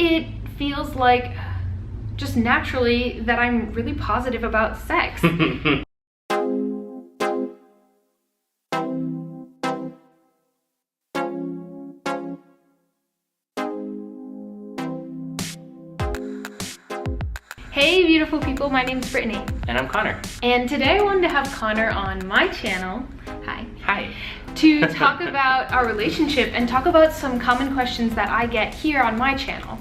it feels like just naturally that I'm really positive about sex. Hey beautiful people, my name's Brittany. And I'm Conor. And today I wanted to have Conor on my channel, Hi, to talk about our relationship and talk about some common questions that I get here on my channel.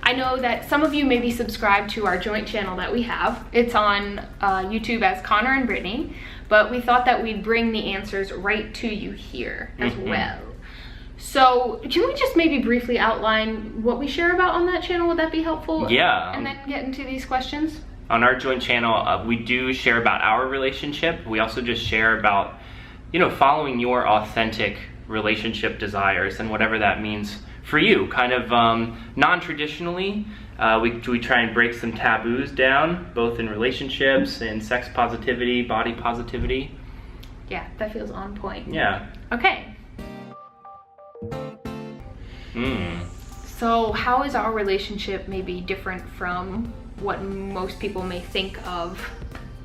I know that some of you may be subscribed to our joint channel that we have. It's on YouTube as Conor and Brittany, but we thought that we'd bring the answers right to you here as well. So can we just maybe briefly outline what we share about on that channel? Would that be helpful? Yeah. And then get into these questions? On our joint channel, we do share about our relationship. We also just share about, following your authentic relationship desires and whatever that means for you. Kind of non-traditionally, we try and break some taboos down, both in relationships and sex positivity, body positivity. Yeah, that feels on point. Yeah. Okay. So how is our relationship maybe different from what most people may think of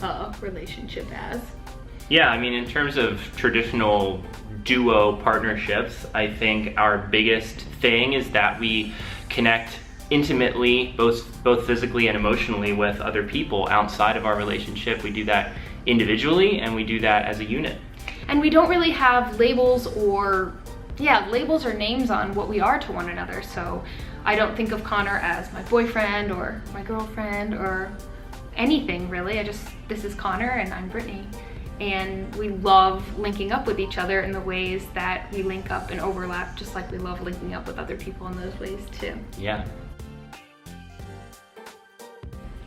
a relationship as? Yeah, I mean, in terms of traditional duo partnerships, I think our biggest thing is that we connect intimately, both physically and emotionally, with other people outside of our relationship. We do that individually and we do that as a unit. And we don't really have labels or names on what we are to one another. So I don't think of Conor as my boyfriend or my girlfriend or anything really. This is Conor and I'm Brittany. And we love linking up with each other in the ways that we link up and overlap, just like we love linking up with other people in those ways too. Yeah.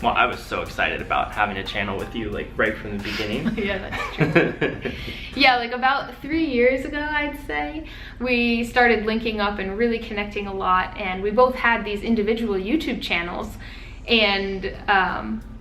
Well, I was so excited about having a channel with you, like right from the beginning. Yeah, that's true. Yeah, like about 3 years ago, I'd say, we started linking up and really connecting a lot. And we both had these individual YouTube channels. And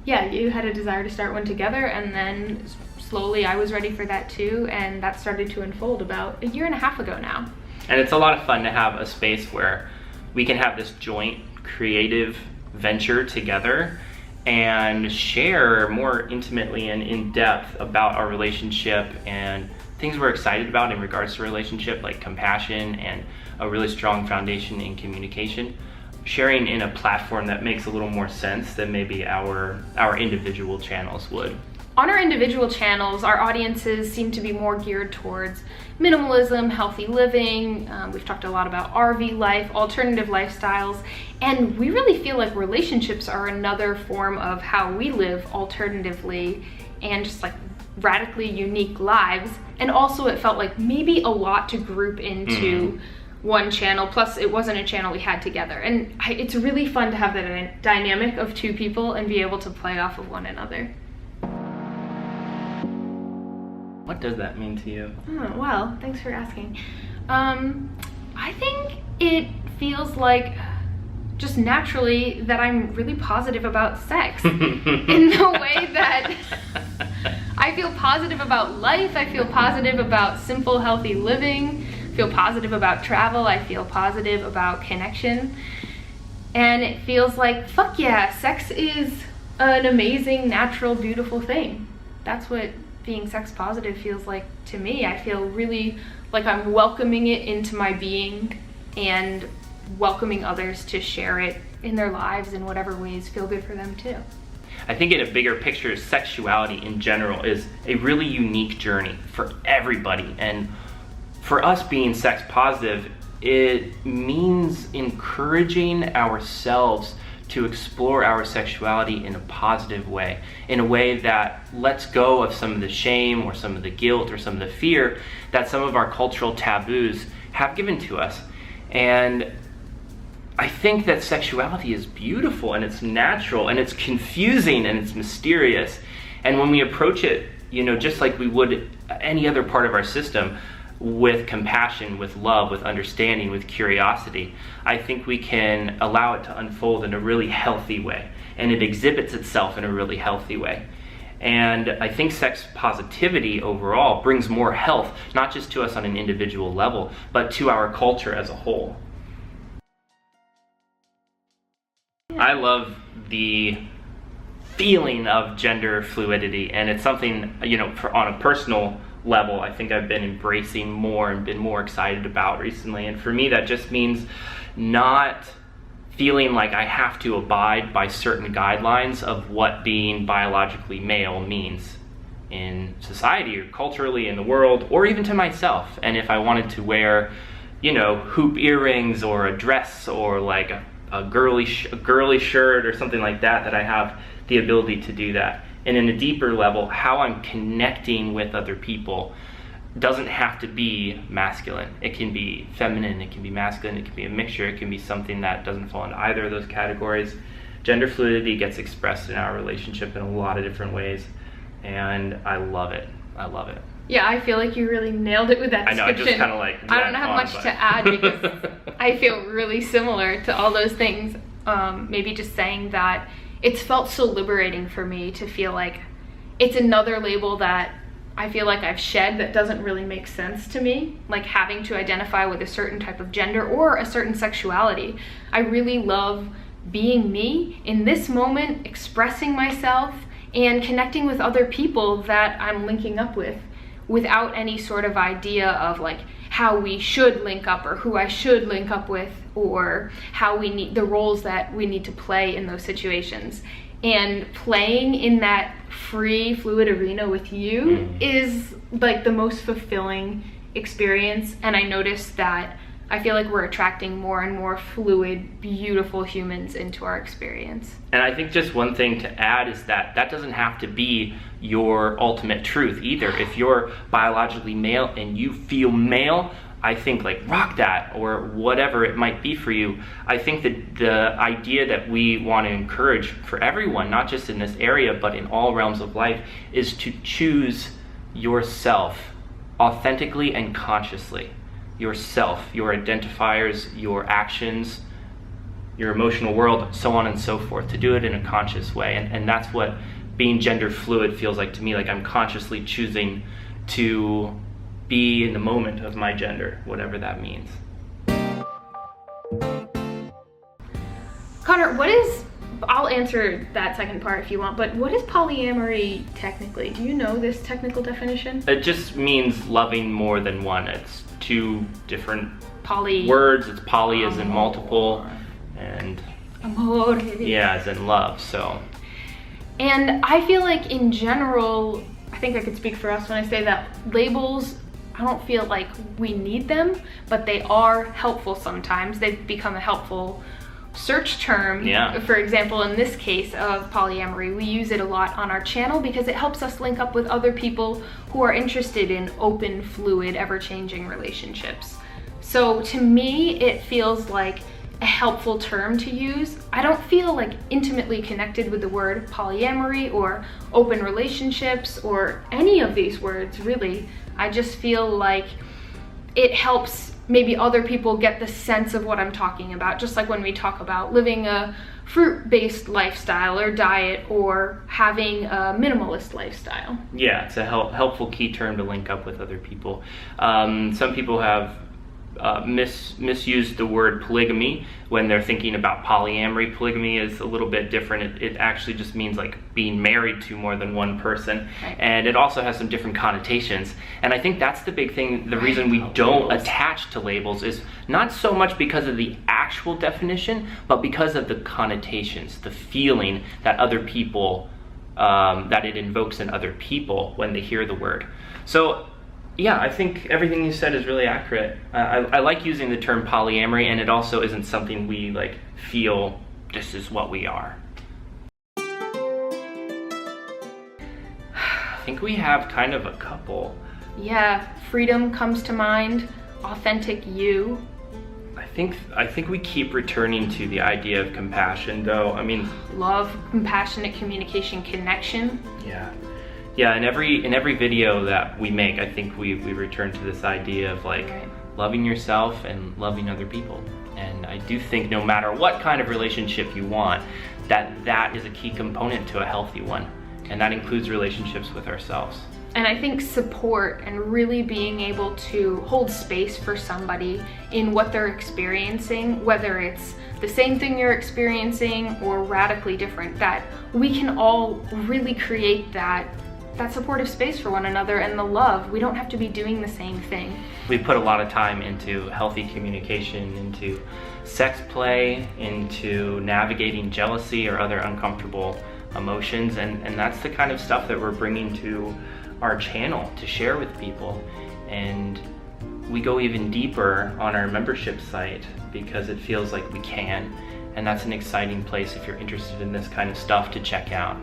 yeah, you had a desire to start one together. And then slowly I was ready for that too. And that started to unfold about 1.5 years ago now. And it's a lot of fun to have a space where we can have this joint creative venture together and share more intimately and in depth about our relationship and things we're excited about in regards to relationship, like compassion and a really strong foundation in communication. Sharing in a platform that makes a little more sense than maybe our individual channels would. On our individual channels, our audiences seem to be more geared towards minimalism, healthy living. We've talked a lot about RV life, alternative lifestyles, and we really feel like relationships are another form of how we live alternatively and just like radically unique lives. And also it felt like maybe a lot to group into one channel, plus it wasn't a channel we had together. And it's really fun to have that dynamic of two people and be able to play off of one another. What does that mean to you? Oh, well, thanks for asking. I think it feels like just naturally that I'm really positive about sex in the way that I feel positive about life. I feel positive about simple, healthy living. I feel positive about travel. I feel positive about connection. And it feels like, fuck yeah, sex is an amazing, natural, beautiful thing. That's what being sex positive feels like to me. I feel really like I'm welcoming it into my being and welcoming others to share it in their lives in whatever ways feel good for them too. I think in a bigger picture, sexuality in general is a really unique journey for everybody. And for us being sex positive, it means encouraging ourselves to explore our sexuality in a positive way, in a way that lets go of some of the shame or some of the guilt or some of the fear that some of our cultural taboos have given to us. And I think that sexuality is beautiful and it's natural and it's confusing and it's mysterious. And when we approach it, just like we would any other part of our system, with compassion, with love, with understanding, with curiosity, I think we can allow it to unfold in a really healthy way, and it exhibits itself in a really healthy way. And I think sex positivity overall brings more health, not just to us on an individual level, but to our culture as a whole. I love the feeling of gender fluidity, and it's something, you know, on a personal level, I think I've been embracing more and been more excited about recently. And for me, that just means not feeling like I have to abide by certain guidelines of what being biologically male means in society or culturally in the world, or even to myself. And if I wanted to wear, you know, hoop earrings or a dress or like a girly shirt or something like that, that I have the ability to do that. And in a deeper level, how I'm connecting with other people doesn't have to be masculine. It can be feminine, it can be masculine, it can be a mixture, it can be something that doesn't fall into either of those categories. Gender fluidity gets expressed in our relationship in a lot of different ways, and I love it. I love it. Yeah, I feel like you really nailed it with that description. I know, I just kind of like I don't have much to add because I feel really similar to all those things. Maybe just saying that it's felt so liberating for me to feel like it's another label that I feel like I've shed that doesn't really make sense to me, like having to identify with a certain type of gender or a certain sexuality. I really love being me in this moment, expressing myself and connecting with other people that I'm linking up with without any sort of idea of like how we should link up or who I should link up with or how we need the roles that we need to play in those situations. And playing in that free, fluid arena with you is like the most fulfilling experience. And I noticed that I feel like we're attracting more and more fluid, beautiful humans into our experience. And I think just one thing to add is that that doesn't have to be your ultimate truth either. If you're biologically male and you feel male, I think like rock that, or whatever it might be for you. I think that the idea that we want to encourage for everyone, not just in this area, but in all realms of life, is to choose yourself authentically and consciously. Yourself, your identifiers, your actions, your emotional world, so on and so forth, to do it in a conscious way. And that's what being gender fluid feels like to me, like I'm consciously choosing to be in the moment of my gender, whatever that means. Conor, I'll answer that second part if you want, but what is polyamory technically? Do you know this technical definition? It just means loving more than one. It's two different Poly. words. It's poly as in multiple, and amor. Yeah, as in love, so. And I feel like in general, I think I could speak for us when I say that labels, I don't feel like we need them, but they are helpful sometimes. They've become a helpful search term. Yeah. For example, in this case of polyamory, we use it a lot on our channel because it helps us link up with other people who are interested in open, fluid, ever-changing relationships. So to me, it feels like a helpful term to use. I don't feel like intimately connected with the word polyamory or open relationships or any of these words, really. I just feel like it helps maybe other people get the sense of what I'm talking about, just like when we talk about living a fruit-based lifestyle or diet or having a minimalist lifestyle. Yeah, it's a helpful key term to link up with other people. Some people have misused the word polygamy when they're thinking about polyamory. Polygamy is a little bit different. It actually just means like being married to more than one person, right. And it also has some different connotations. And I think that's the big thing. The reason we don't attach to labels is not so much because of the actual definition, but because of the connotations, the feeling that other people, that it invokes in other people when they hear the word. So yeah, I think everything you said is really accurate. I like using the term polyamory, and it also isn't something we like feel this is what we are. I think we have kind of a couple. Yeah, freedom comes to mind, authentic you. I think we keep returning to the idea of compassion though. I mean, love, compassionate communication, connection. Yeah, in every video that we make, I think we return to this idea of like loving yourself and loving other people. And I do think no matter what kind of relationship you want, that is a key component to a healthy one. And that includes relationships with ourselves. And I think support and really being able to hold space for somebody in what they're experiencing, whether it's the same thing you're experiencing or radically different, that we can all really create that supportive space for one another and the love. We don't have to be doing the same thing. We put a lot of time into healthy communication, into sex play, into navigating jealousy or other uncomfortable emotions, and that's the kind of stuff that we're bringing to our channel to share with people. And we go even deeper on our membership site because it feels like we can, and that's an exciting place if you're interested in this kind of stuff to check out.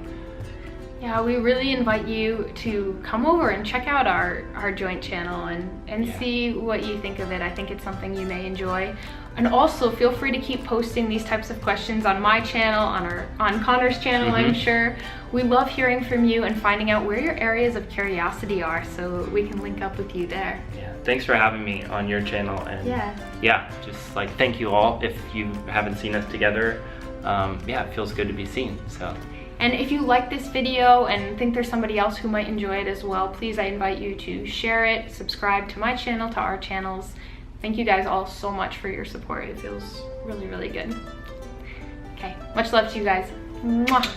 Yeah, we really invite you to come over and check out our joint channel and see what you think of it. I think it's something you may enjoy. And also feel free to keep posting these types of questions on my channel, on Conor's channel, I'm sure. We love hearing from you and finding out where your areas of curiosity are so we can link up with you there. Yeah, thanks for having me on your channel. And yeah, just like thank you all. If you haven't seen us together, yeah, it feels good to be seen. So. And if you like this video and think there's somebody else who might enjoy it as well, please, I invite you to share it, subscribe to my channel, to our channels. Thank you guys all so much for your support. It feels really, really good. Okay, much love to you guys. Mwah.